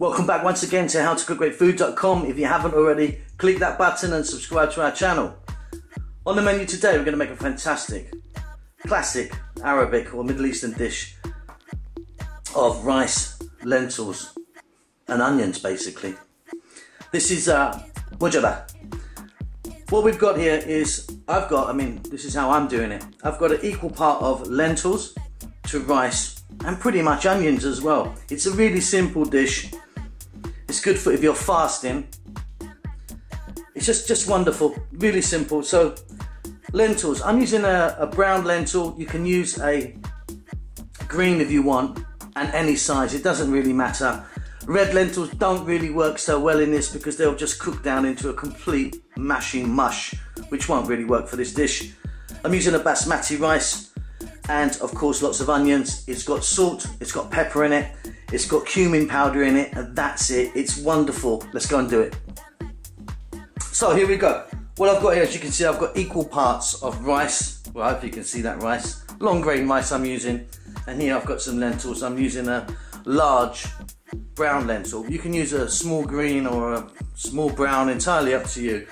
Welcome back once again to howtocookgreatfood.com. If you haven't already, click that button and subscribe to our channel. On the menu today, we're going to make a fantastic, classic Arabic or Middle Eastern dish of rice, lentils and onions basically. This is mujadara. What we've got here is, this is how I'm doing it. I've got an equal part of lentils to rice and pretty much onions as well. It's a really simple dish. It's good for if you're fasting. It's just wonderful, really simple. So lentils, I'm using a brown lentil. You can use a green if you want, and any size, it doesn't really matter. Red lentils don't really work so well in this because they'll just cook down into a complete mashing mush, which won't really work for this dish. I'm using a basmati rice and of course lots of onions. It's got salt, it's got pepper in it, it's got cumin powder in it, and that's it. It's wonderful. Let's go and do it. So here we go. What I've got here, as you can see, I've got equal parts of rice. Well, I hope you can see that rice. Long grain rice I'm using. And here I've got some lentils. I'm using a large brown lentil. You can use a small green or a small brown, entirely up to you.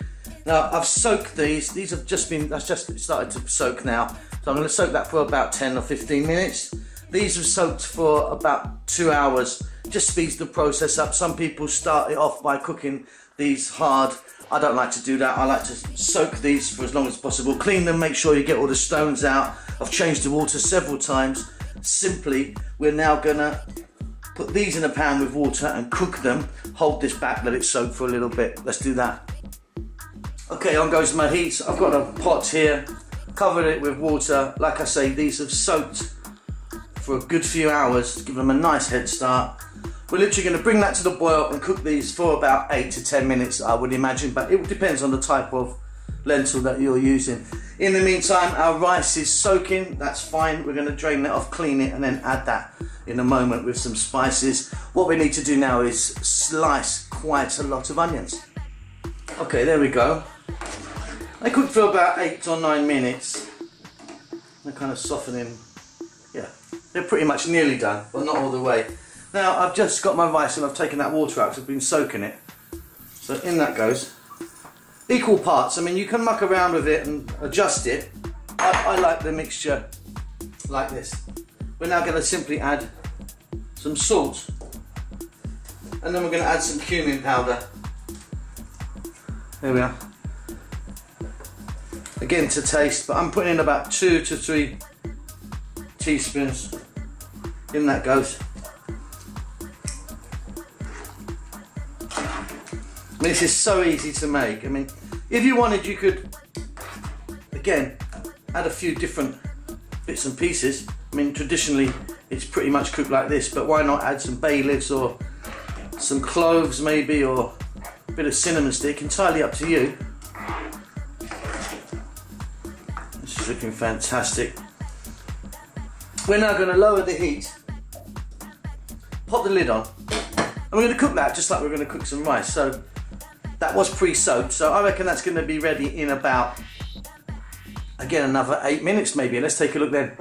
Now I've soaked these. These have just been, that's just started to soak now. So I'm going to soak that for about 10 or 15 minutes. These have soaked for about 2 hours. Just speeds the process up. Some people start it off by cooking these hard. I don't like to do that. I like to soak these for as long as possible. Clean them, make sure you get all the stones out. I've changed the water several times. Simply, we're now gonna put these in a pan with water and cook them. Hold this back, let it soak for a little bit. Let's do that. Okay, on goes my heat. I've got a pot here, covered it with water. Like I say, these have soaked for a good few hours to give them a nice head start. We're literally going to bring that to the boil and cook these for about 8 to 10 minutes, I would imagine, but it depends on the type of lentil that you're using. In the meantime, our rice is soaking. That's fine. We're going to drain that off, clean it, and then add that in a moment with some spices. What we need to do now is slice quite a lot of onions. Okay, there we go. They cook for about 8 or 9 minutes. They're kind of softening. Yeah, they're pretty much nearly done, but not all the way. Now I've just got my rice and I've taken that water out because I've been soaking it. So in that goes. Equal parts. I mean, you can muck around with it and adjust it. I like the mixture like this. We're now going to simply add some salt. And then we're going to add some cumin powder. There we are. Again to taste, but I'm putting in about 2 to 3 teaspoons. In that goes. This is so easy to make. I mean, if you wanted, you could, again, add a few different bits and pieces. I mean, traditionally, it's pretty much cooked like this, but why not add some bay leaves or some cloves maybe, or a bit of cinnamon stick, entirely up to you. This is looking fantastic. We're now going to lower the heat, pop the lid on, and we're going to cook that just like we're going to cook some rice. So that was pre-soaked, so I reckon that's going to be ready in about, again, another 8 minutes maybe. Let's take a look then.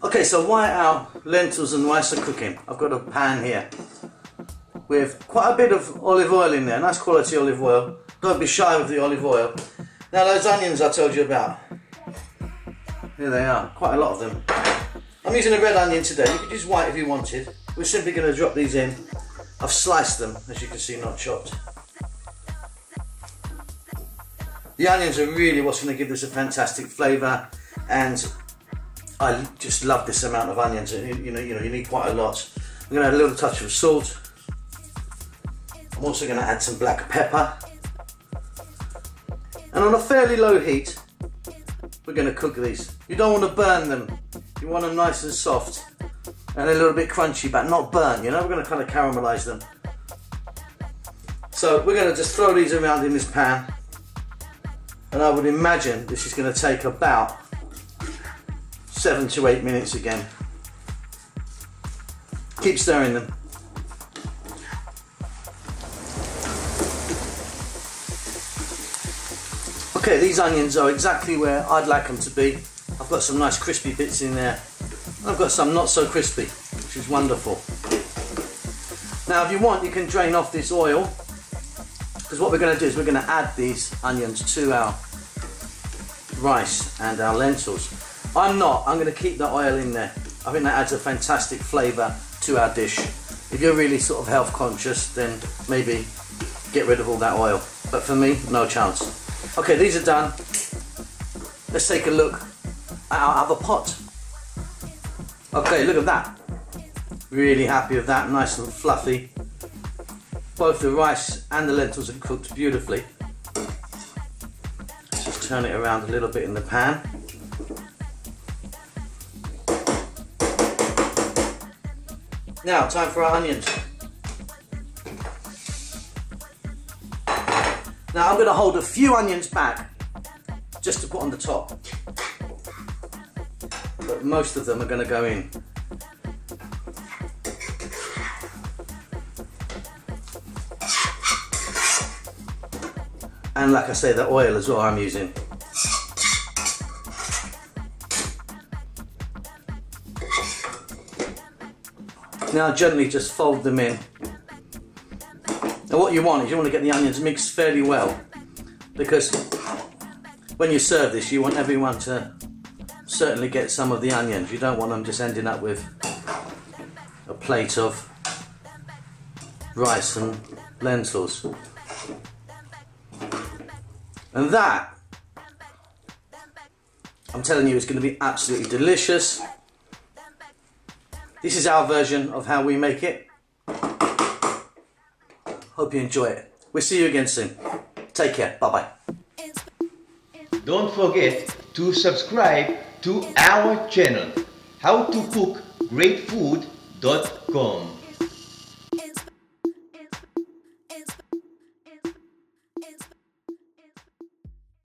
Okay, so while our lentils and rice are cooking, I've got a pan here with quite a bit of olive oil in there, nice quality olive oil. Don't be shy with the olive oil. Now those onions I told you about, here they are, quite a lot of them. I'm using a red onion today. You could use white if you wanted. We're simply going to drop these in. I've sliced them, as you can see, not chopped. The onions are really what's going to give this a fantastic flavour, and I just love this amount of onions. You need quite a lot. I'm going to add a little touch of salt. I'm also going to add some black pepper, and on a fairly low heat, we're going to cook these. You don't want to burn them. You want them nice and soft and a little bit crunchy, but not burnt. You know, we're going to kind of caramelise them. So we're going to just throw these around in this pan. And I would imagine this is going to take about 7 to 8 minutes again. Keep stirring them. Okay, these onions are exactly where I'd like them to be. I've got some nice crispy bits in there. I've got some not so crispy, which is wonderful. Now if you want, you can drain off this oil, because what we're going to do is we're going to add these onions to our rice and our lentils. I'm going to keep the oil in there. I think that adds a fantastic flavour to our dish. If you're really sort of health conscious, then maybe get rid of all that oil. But for me, no chance. Okay, these are done. Let's take a look at our other pot. Okay, look at that. Really happy with that, nice and fluffy. Both the rice and the lentils are cooked beautifully. Let's just turn it around a little bit in the pan. Now, time for our onions. Now I'm going to hold a few onions back just to put on the top. But most of them are going to go in. And like I say, the oil as well I'm using. Now gently just fold them in. Now what you want is you want to get the onions mixed fairly well, because when you serve this you want everyone to certainly get some of the onions. You don't want them just ending up with a plate of rice and lentils. And that, I'm telling you, is going to be absolutely delicious. This is our version of how we make it. Hope you enjoy it. We'll see you again soon. Take care. Bye-bye. Don't forget to subscribe to our channel, howtocooggreatfood.com.